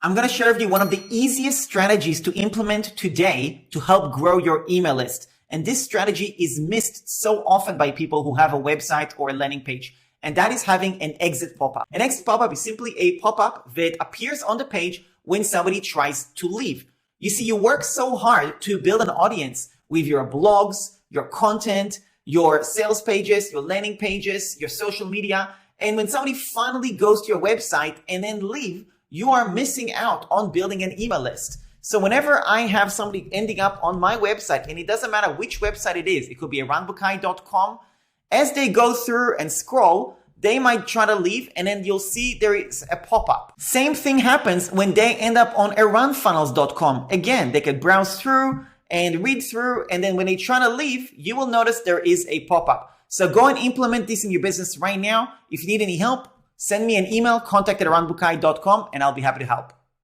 I'm going to share with you one of the easiest strategies to implement today to help grow your email list. And this strategy is missed so often by people who have a website or a landing page. And that is having an exit pop-up. An exit pop-up is simply a pop-up that appears on the page when somebody tries to leave. You see, you work so hard to build an audience with your blogs, your content, your sales pages, your landing pages, your social media. And when somebody finally goes to your website and then leave, you are missing out on building an email list. So whenever I have somebody ending up on my website, and it doesn't matter which website it is, it could be eranbukai.com, as they go through and scroll, they might try to leave, and then you'll see there is a pop-up. Same thing happens when they end up on eranfunnels.com. Again, they could browse through and read through, and then when they try to leave, you will notice there is a pop-up. So go and implement this in your business right now. If you need any help, send me an email, contact@eranbukai.com, and I'll be happy to help.